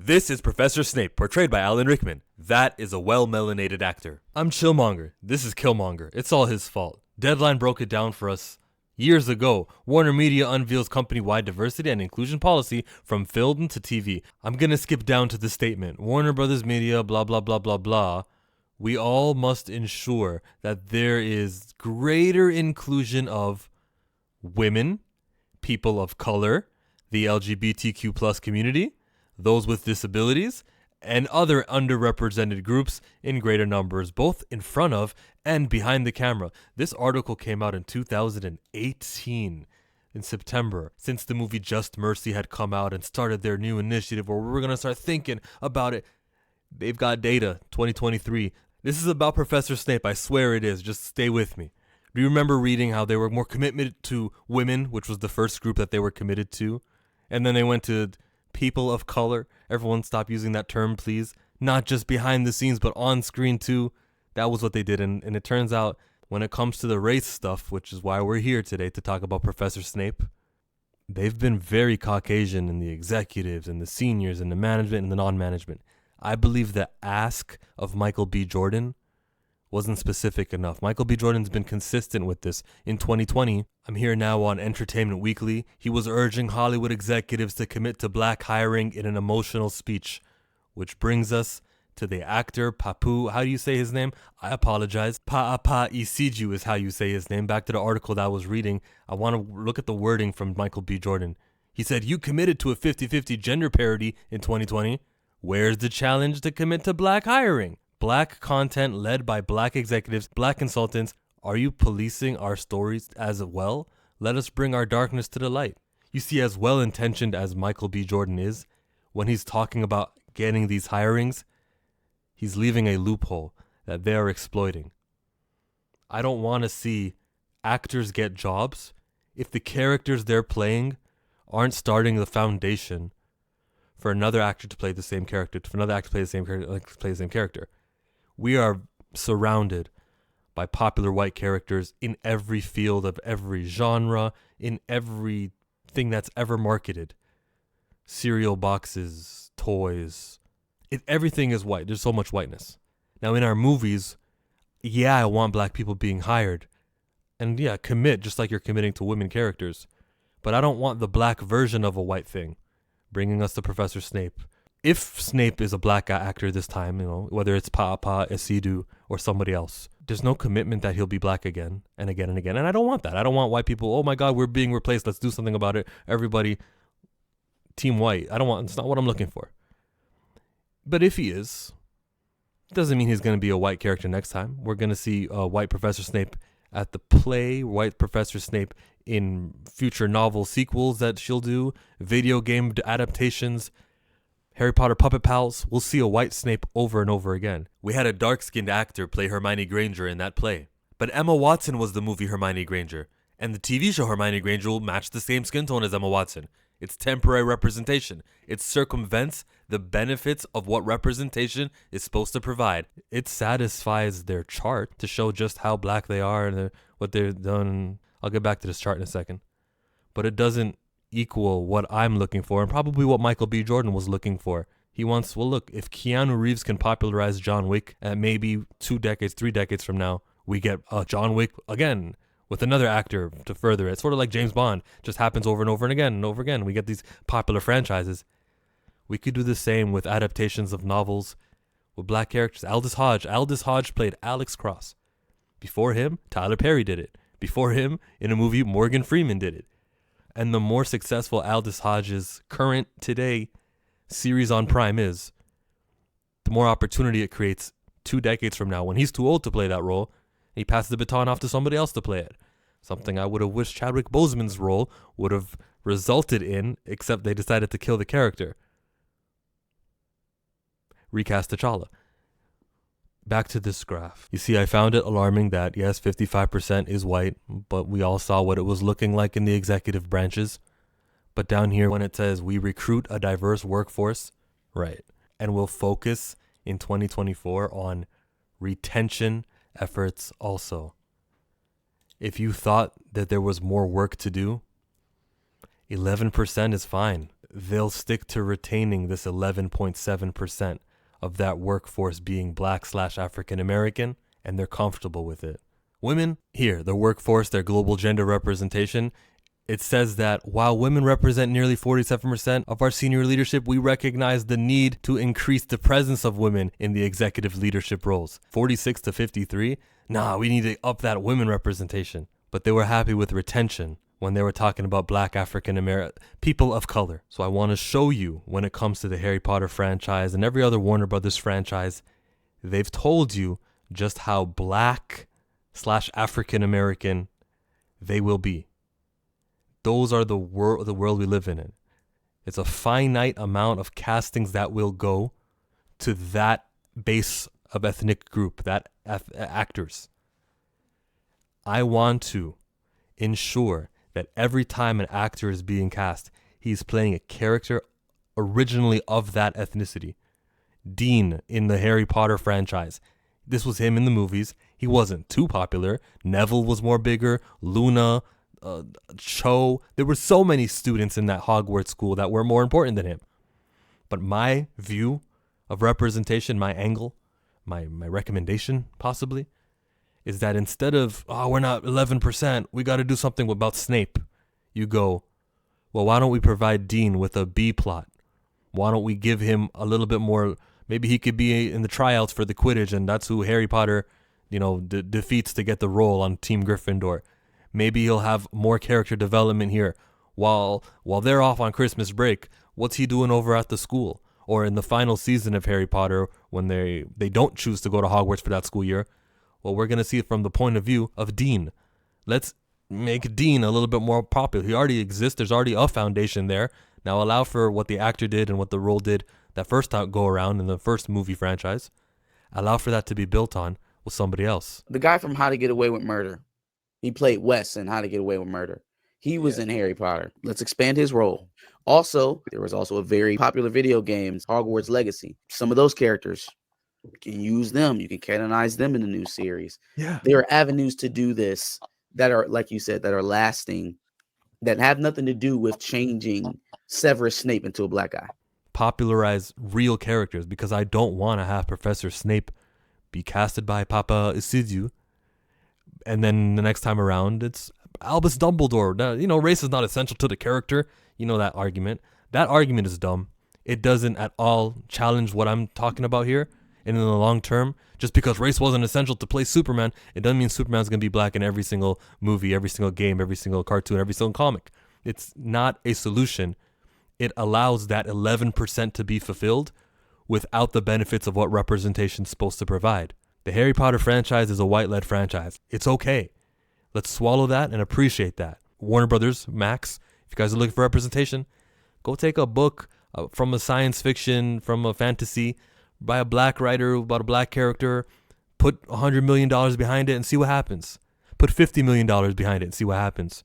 This is Professor Snape, portrayed by Alan Rickman. That is a well-melanated actor. I'm Chillmonger. This is Killmonger. It's all his fault. Deadline broke it down for us years ago. Warner Media unveils company-wide diversity and inclusion policy from film to TV. I'm gonna skip down to the statement. Warner Brothers Media, blah, blah, blah, blah, blah. We all must ensure that there is greater inclusion of women, people of color, the LGBTQ plus community, those with disabilities, and other underrepresented groups in greater numbers, both in front of and behind the camera. This article came out in 2018 in September, since the movie Just Mercy had come out and started their new initiative where we're going to start thinking about it. They've got data, 2023. This is about Professor Snape. I swear it is. Just stay with me. Do you remember reading how they were more committed to women, which was the first group that they were committed to? And then they went to people of color. Everyone stop using that term, please. Not just behind the scenes, but on screen too. That was what they did. And it turns out when it comes to the race stuff, which is why we're here today to talk about Professor Snape, they've been very Caucasian in the executives and the seniors and the management and the non-management. I believe the ask of Michael B. Jordan wasn't specific enough. Michael B. Jordan's been consistent with this. In 2020, I'm here now on Entertainment Weekly. He was urging Hollywood executives to commit to black hiring in an emotional speech, which brings us to the actor Papu. How do you say his name? I apologize. Paapa Essiedu is how you say his name. Back to the article that I was reading. I want to look at the wording from Michael B. Jordan. He said, "You committed to a 50-50 gender parity in 2020. Where's the challenge to commit to black hiring? Black content led by black executives, black consultants. Are you policing our stories as well? Let us bring our darkness to the light." You see, as well-intentioned as Michael B. Jordan is, when he's talking about getting these hirings, he's leaving a loophole that they are exploiting. I don't want to see actors get jobs if the characters they're playing aren't starting the foundation for another actor to play the same character, for another actor to play the same character. We are surrounded by popular white characters in every field of every genre, in everything that's ever marketed. Cereal boxes, toys, everything is white. There's so much whiteness. Now in our movies, yeah, I want black people being hired. And yeah, commit just like you're committing to women characters. But I don't want the black version of a white thing. Bringing us to Professor Snape. If Snape is a black actor this time, whether it's Paapa, Essiedu, or somebody else, there's no commitment that he'll be black again and again and again. And I don't want that. I don't want white people, oh my God, we're being replaced. Let's do something about it. Everybody, team white. It's not what I'm looking for. But if he is, doesn't mean he's going to be a white character next time. We're going to see white Professor Snape at the play, white Professor Snape in future novel sequels that she'll do, video game adaptations, Harry Potter Puppet Pals. We'll see a white Snape over and over again. We had a dark-skinned actor play Hermione Granger in that play. But Emma Watson was the movie Hermione Granger, and the TV show Hermione Granger will match the same skin tone as Emma Watson. It's temporary representation. It circumvents the benefits of what representation is supposed to provide. It satisfies their chart to show just how black they are and what they've done. I'll get back to this chart in a second. But it doesn't equal what I'm looking for and probably what Michael B. Jordan was looking for. He wants, well, look, if Keanu Reeves can popularize John Wick at maybe 2 decades, 3 decades from now, we get John Wick again with another actor to further it. It's sort of like James Bond. Just happens over and over and again and over again. We get these popular franchises. We could do the same with adaptations of novels with black characters. Aldous Hodge played Alex Cross. Before him, Tyler Perry did it. Before him, in a movie, Morgan Freeman did it. And the more successful Aldous Hodge's current today series on Prime is, the more opportunity it creates 2 decades from now when he's too old to play that role. He passes the baton off to somebody else to play it. Something I would have wished Chadwick Boseman's role would have resulted in, except they decided to kill the character. Recast T'Challa. Back to this graph. You see, I found it alarming that, yes, 55% is white, but we all saw what it was looking like in the executive branches. But down here, when it says we recruit a diverse workforce, right, and we'll focus in 2024 on retention efforts also. If you thought that there was more work to do, 11% is fine. they'll stick to retaining this 11.7% of that workforce being black/African American, and they're comfortable with it. Women, here, their workforce, their global gender representation, it says that while women represent nearly 47% of our senior leadership, we recognize the need to increase the presence of women in the executive leadership roles. 46 to 53? Nah, we need to up that women representation. But they were happy with retention when they were talking about black African American people of color. So I want to show you, when it comes to the Harry Potter franchise and every other Warner Brothers franchise, they've told you just how black/African American they will be. Those are the world we live in. It's a finite amount of castings that will go to that base of ethnic group, that actors. I want to ensure that every time an actor is being cast, he's playing a character originally of that ethnicity. Dean in the Harry Potter franchise, this was him in the movies. He wasn't too popular. Neville was more bigger. Luna, Cho. There were so many students in that Hogwarts school that were more important than him. But my view of representation, my angle, my recommendation possibly, is that instead of, we're not 11%, we got to do something about Snape. You go, well, why don't we provide Dean with a B plot? Why don't we give him a little bit more? Maybe he could be in the tryouts for the Quidditch, and that's who Harry Potter, defeats to get the role on Team Gryffindor. Maybe he'll have more character development here. While they're off on Christmas break, what's he doing over at the school? Or in the final season of Harry Potter, when they don't choose to go to Hogwarts for that school year, well, we're going to see it from the point of view of Dean. Let's make Dean a little bit more popular. He already exists. There's already a foundation there. Now allow for what the actor did and what the role did that first time go around in the first movie franchise. Allow for that to be built on with somebody else. The guy from How to Get Away with Murder. He played Wes in How to Get Away with Murder. He was in Harry Potter. Let's expand his role. Also, there was also a very popular video game, Hogwarts Legacy. Some of those characters, you can use them. You can canonize them in the new series. Yeah. There are avenues to do this that are, like you said, that are lasting, that have nothing to do with changing Severus Snape into a black guy. Popularize real characters, because I don't want to have Professor Snape be casted by Paapa Essiedu, and then the next time around it's Albus Dumbledore. Now, race is not essential to the character. That argument. That argument is dumb. It doesn't at all challenge what I'm talking about here. And in the long term, just because race wasn't essential to play Superman, it doesn't mean Superman's going to be black in every single movie, every single game, every single cartoon, every single comic. It's not a solution. It allows that 11% to be fulfilled without the benefits of what representation's supposed to provide. The Harry Potter franchise is a white-led franchise. It's okay. Let's swallow that and appreciate that. Warner Brothers, Max, if you guys are looking for representation, go take a book from a science fiction, from a fantasy, by a black writer about a black character, put $100 million behind it and see what happens. Put $50 million behind it and see what happens.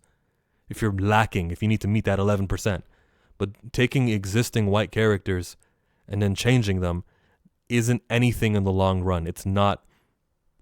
If you're lacking, if you need to meet that 11%. But taking existing white characters and then changing them isn't anything in the long run. It's not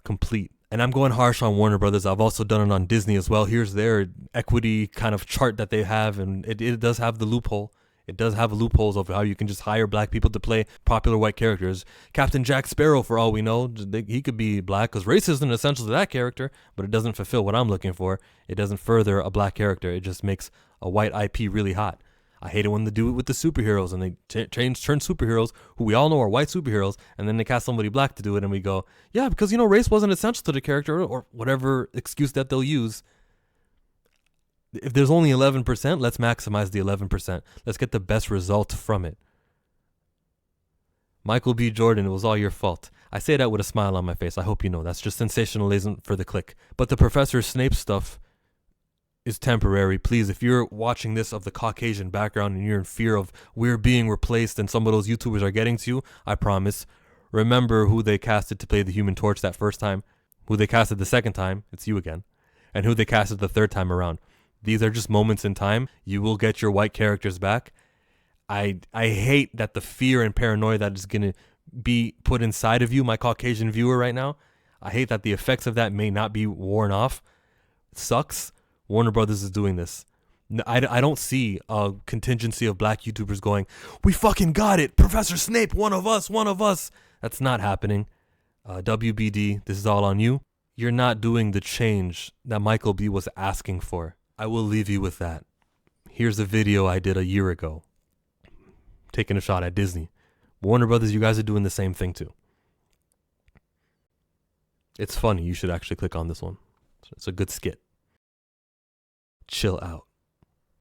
complete. And I'm going harsh on Warner Brothers. I've also done it on Disney as well. Here's their equity kind of chart that they have, and it does have the loophole. It does have loopholes of how you can just hire black people to play popular white characters. Captain Jack Sparrow, for all we know, he could be black because race isn't essential to that character, but it doesn't fulfill what I'm looking for. It doesn't further a black character. It just makes a white IP really hot. I hate it when they do it with the superheroes and they turn superheroes who we all know are white superheroes, and then they cast somebody black to do it, and we go, yeah, because race wasn't essential to the character, or whatever excuse that they'll use. If there's only 11%, let's maximize the 11%. Let's get the best result from it. Michael B. Jordan, it was all your fault. I say that with a smile on my face. I hope you know. That's just sensationalism for the click. But the Professor Snape stuff is temporary. Please, if you're watching this of the Caucasian background and you're in fear of we're being replaced and some of those YouTubers are getting to you, I promise, remember who they casted to play the Human Torch that first time, who they casted the second time, it's you again, and who they casted the third time around. These are just moments in time. You will get your white characters back. I hate that the fear and paranoia that is going to be put inside of you, my Caucasian viewer right now. I hate that the effects of that may not be worn off. It sucks. Warner Brothers is doing this. I don't see a contingency of black YouTubers going, we fucking got it, Professor Snape, one of us, one of us. That's not happening. WBD, this is all on you. You're not doing the change that Michael B was asking for. I will leave you with that. Here's a video I did a year ago, taking a shot at Disney. Warner Brothers, you guys are doing the same thing too. It's funny. You should actually click on this one. It's a good skit. Chill out.